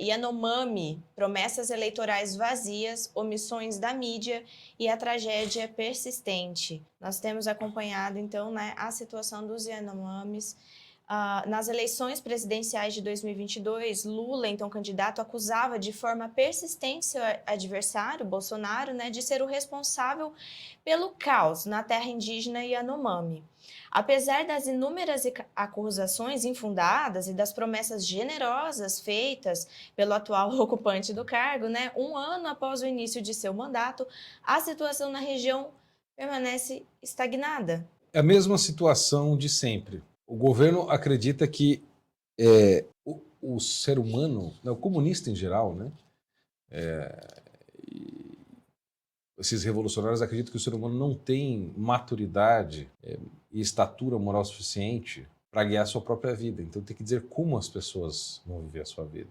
Yanomami, promessas eleitorais vazias, omissões da mídia e a tragédia persistente. Nós temos acompanhado, então, né, a situação dos Yanomamis. Nas eleições presidenciais de 2022, Lula, então candidato, acusava de forma persistente seu adversário, Bolsonaro, né, de ser o responsável pelo caos na terra indígena Yanomami. Apesar das inúmeras acusações infundadas e das promessas generosas feitas pelo atual ocupante do cargo, né, um ano após o início de seu mandato, a situação na região permanece estagnada. É a mesma situação de sempre. O governo acredita que o ser humano, né, o comunista em geral, né, esses revolucionários acreditam que o ser humano não tem maturidade e estatura moral suficiente para guiar a sua própria vida. Então tem que dizer como as pessoas vão viver a sua vida.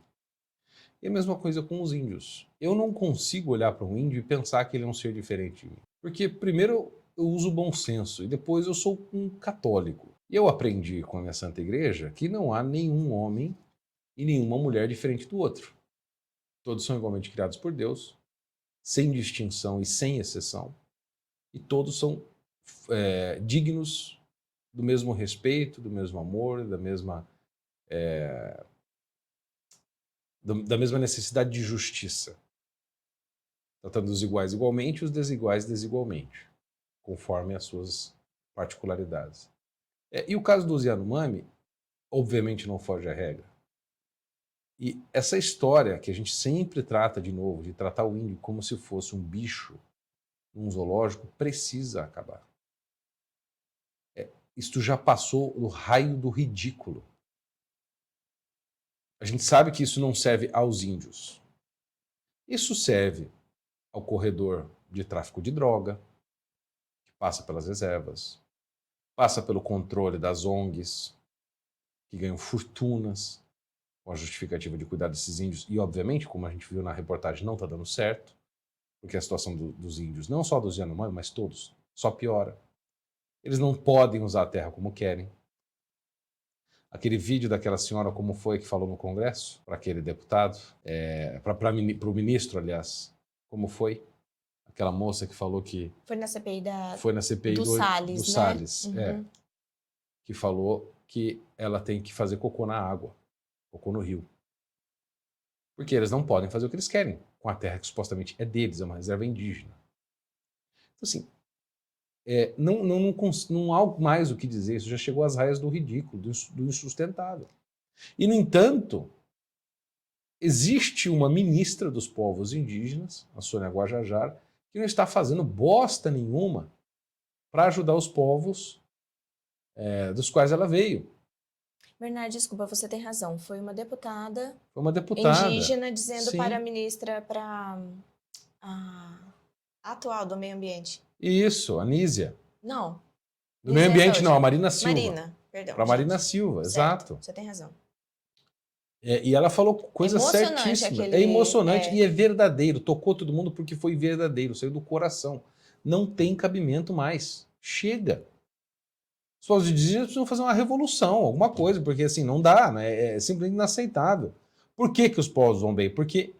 E a mesma coisa com os índios. Eu não consigo olhar para um índio e pensar que ele é um ser diferente de mim. Porque primeiro eu uso bom senso e depois eu sou um católico. E eu aprendi com a minha Santa Igreja que não há nenhum homem e nenhuma mulher diferente do outro. Todos são igualmente criados por Deus, sem distinção e sem exceção. E todos são dignos do mesmo respeito, do mesmo amor, da mesma necessidade de justiça. Tratando os iguais igualmente e os desiguais desigualmente, conforme as suas particularidades. E o caso dos Yanomami, obviamente não foge à regra. E essa história que a gente sempre trata de novo, de tratar o índio como se fosse um bicho num zoológico, precisa acabar. Isto já passou do raio do ridículo. A gente sabe que isso não serve aos índios. Isso serve ao corredor de tráfico de droga, que passa pelas reservas, passa pelo controle das ONGs, que ganham fortunas com a justificativa de cuidar desses índios. E, obviamente, como a gente viu na reportagem, não está dando certo, porque a situação dos índios, não só dos Yanomami, mas todos, só piora. Eles não podem usar a terra como querem. Aquele vídeo daquela senhora, como foi, que falou no Congresso, para aquele deputado, para o ministro, aliás, como foi? Aquela moça que falou que... Foi na CPI do Salles, né? Salles, que falou que ela tem que fazer cocô na água, cocô no rio. Porque eles não podem fazer o que eles querem com a terra que supostamente é deles, é uma reserva indígena. Então, assim, não há mais o que dizer, isso já chegou às raias do ridículo, do insustentável. E, no entanto, existe uma ministra dos povos indígenas, a Sônia Guajajara, que não está fazendo bosta nenhuma para ajudar os povos dos quais ela veio. Bernardo, desculpa, você tem razão. Foi uma deputada indígena dizendo para a ministra, para a atual do meio ambiente. Isso, a Nízia. Não. Do meio ambiente não, a Marina Silva. Marina, perdão. Para Marina Silva, certo, exato. você tem razão. E ela falou coisas certíssimas. É emocionante e é verdadeiro. Tocou todo mundo porque foi verdadeiro, saiu do coração. Não tem cabimento mais. Chega. Os povos indígenas precisam fazer uma revolução, alguma coisa, porque assim, não dá, né? É simplesmente inaceitável. Por que os povos vão bem? Porque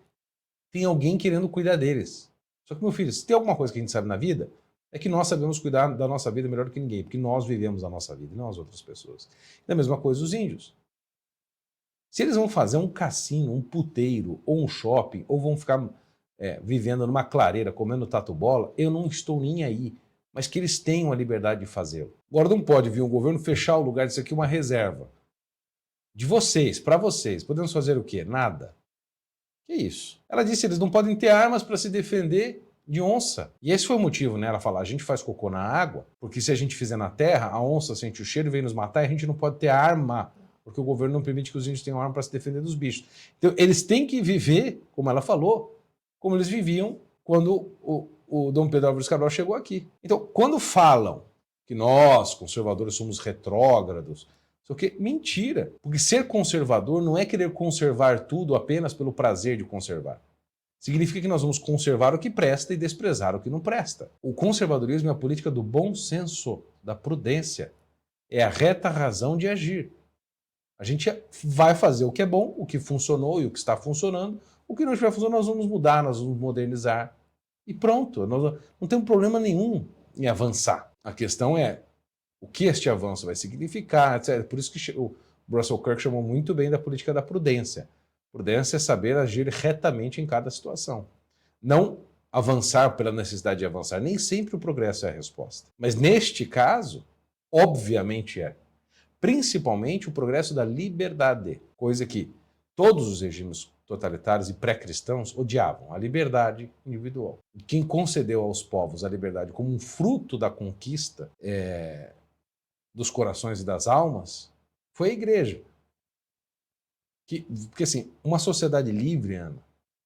tem alguém querendo cuidar deles. Só que, meu filho, se tem alguma coisa que a gente sabe na vida, é que nós sabemos cuidar da nossa vida melhor do que ninguém, porque nós vivemos a nossa vida e não as outras pessoas. E a mesma coisa os índios. Se eles vão fazer um cassino, um puteiro ou um shopping, ou vão ficar vivendo numa clareira, comendo tatu-bola, eu não estou nem aí. Mas que eles tenham a liberdade de fazê-lo. Agora não pode vir um governo fechar o lugar disso aqui, uma reserva. De vocês, para vocês. Podemos fazer o quê? Nada. Que isso? Ela disse que eles não podem ter armas para se defender de onça. E esse foi o motivo, né? Ela fala, a gente faz cocô na água, porque se a gente fizer na terra, a onça sente o cheiro e vem nos matar e a gente não pode ter arma, porque o governo não permite que os índios tenham arma para se defender dos bichos. Então, eles têm que viver, como ela falou, como eles viviam quando o Dom Pedro Álvares Cabral chegou aqui. Então, quando falam que nós, conservadores, somos retrógrados, só que mentira, porque ser conservador não é querer conservar tudo apenas pelo prazer de conservar. Significa que nós vamos conservar o que presta e desprezar o que não presta. O conservadorismo é a política do bom senso, da prudência. É a reta razão de agir. A gente vai fazer o que é bom, o que funcionou e o que está funcionando. O que não estiver funcionando, nós vamos mudar, nós vamos modernizar. E pronto, nós não temos problema nenhum em avançar. A questão é o que este avanço vai significar, etc. Por isso que o Russell Kirk chamou muito bem da política da prudência. Prudência é saber agir retamente em cada situação. Não avançar pela necessidade de avançar. Nem sempre o progresso é a resposta. Mas neste caso, obviamente é. Principalmente o progresso da liberdade, coisa que todos os regimes totalitários e pré-cristãos odiavam, a liberdade individual. Quem concedeu aos povos a liberdade como um fruto da conquista dos corações e das almas foi a igreja. Porque assim, uma sociedade livre, Ana,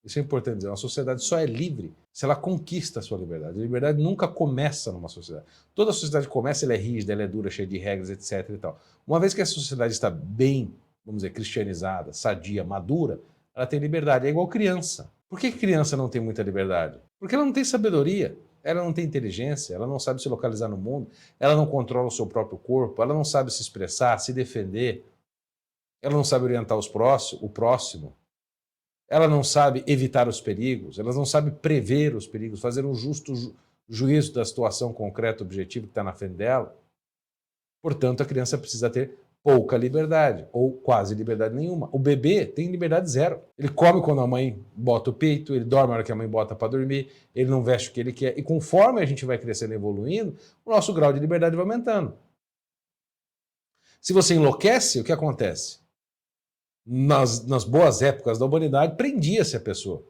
isso é importante dizer, uma sociedade só é livre se ela conquista a sua liberdade. A liberdade nunca começa numa sociedade. Toda sociedade que começa, ela é rígida, ela é dura, cheia de regras, etc. e tal. Uma vez que a sociedade está bem, vamos dizer, cristianizada, sadia, madura, ela tem liberdade. É igual criança. Por que criança não tem muita liberdade? Porque ela não tem sabedoria, ela não tem inteligência, ela não sabe se localizar no mundo, ela não controla o seu próprio corpo, ela não sabe se expressar, se defender, ela não sabe orientar o próximo. Ela não sabe evitar os perigos, ela não sabe prever os perigos, fazer um justo juízo da situação concreta, objetiva que está na frente dela. Portanto, a criança precisa ter pouca liberdade, ou quase liberdade nenhuma. O bebê tem liberdade zero. Ele come quando a mãe bota o peito, ele dorme na hora que a mãe bota para dormir, ele não veste o que ele quer. E conforme a gente vai crescendo e evoluindo, o nosso grau de liberdade vai aumentando. Se você enlouquece, o que acontece? Nas boas épocas da humanidade, prendia-se a pessoa.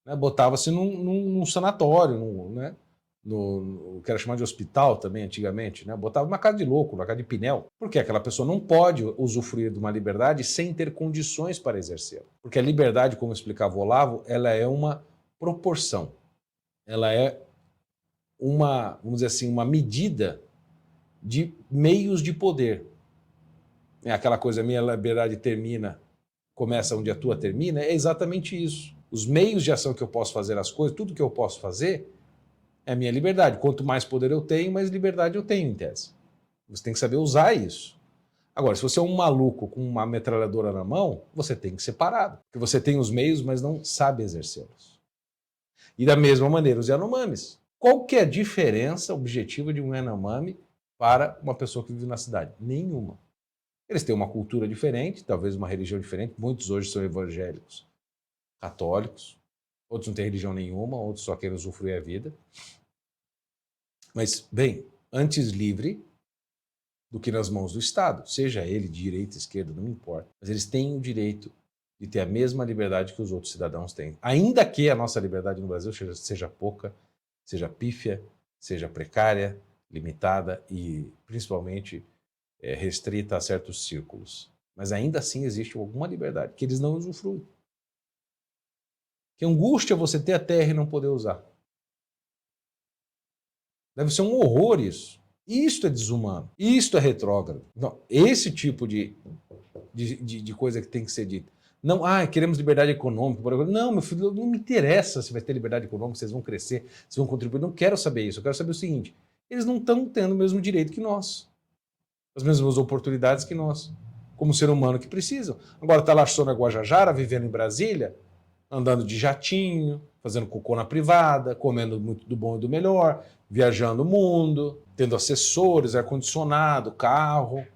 Né? Botava-se num sanatório, né? No que era chamado de hospital também antigamente. Né? Botava numa casa de louco, numa casa de pinel. Porque aquela pessoa não pode usufruir de uma liberdade sem ter condições para exercê-la. Porque a liberdade, como explicava o Olavo, ela é uma proporção. Ela é vamos dizer assim, uma medida de meios de poder. É aquela coisa, minha liberdade começa onde a tua termina, é exatamente isso. Os meios de ação que eu posso fazer as coisas, tudo que eu posso fazer, é a minha liberdade. Quanto mais poder eu tenho, mais liberdade eu tenho, em tese. Você tem que saber usar isso. Agora, se você é um maluco com uma metralhadora na mão, você tem que ser parado. Porque você tem os meios, mas não sabe exercê-los. E da mesma maneira, os Yanomamis. Qual que é a diferença objetiva de um Yanomami para uma pessoa que vive na cidade? Nenhuma. Eles têm uma cultura diferente, talvez uma religião diferente. Muitos hoje são evangélicos, católicos. Outros não têm religião nenhuma, outros só querem usufruir a vida. Mas, bem, antes livre do que nas mãos do Estado. Seja ele de direita, esquerda, não importa. Mas eles têm o direito de ter a mesma liberdade que os outros cidadãos têm. Ainda que a nossa liberdade no Brasil seja pouca, seja pífia, seja precária, limitada e, principalmente, restrita a certos círculos. Mas ainda assim existe alguma liberdade que eles não usufruem. Que angústia você ter a terra e não poder usar. Deve ser um horror isso. Isto é desumano. Isto é retrógrado. Não, esse tipo de coisa que tem que ser dita. Não, queremos liberdade econômica. Não, meu filho, não me interessa se vai ter liberdade econômica, se vocês vão crescer, se vão contribuir. Não quero saber isso. Eu quero saber o seguinte. Eles não estão tendo o mesmo direito que nós. As mesmas oportunidades que nós, como ser humano que precisam. Agora está lá na Guajajara, vivendo em Brasília, andando de jatinho, fazendo cocô na privada, comendo muito do bom e do melhor, viajando o mundo, tendo assessores, ar-condicionado, carro,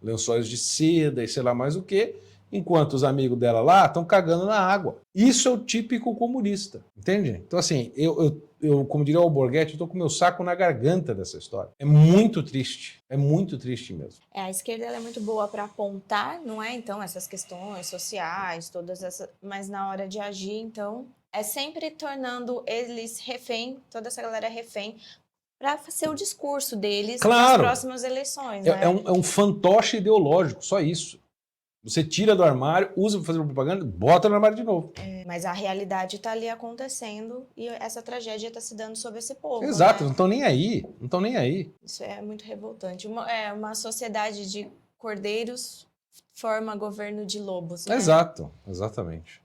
lençóis de seda e sei lá mais o quê, enquanto os amigos dela lá estão cagando na água. Isso é o típico comunista, entende? Então assim, eu como diria o Alborguete, eu estou com o meu saco na garganta dessa história. É muito triste mesmo. A esquerda ela é muito boa para apontar, não é? Então, essas questões sociais, todas essas, mas na hora de agir, então, é sempre tornando eles refém, toda essa galera refém, para ser o discurso deles nas próximas eleições. Né? É um fantoche ideológico, só isso. Você tira do armário, usa para fazer propaganda, bota no armário de novo. Mas a realidade está ali acontecendo e essa tragédia está se dando sobre esse povo. Exato, né? Não estão nem aí. Não estão nem aí. Isso é muito revoltante. Uma sociedade de cordeiros forma governo de lobos. Né? Exato, exatamente.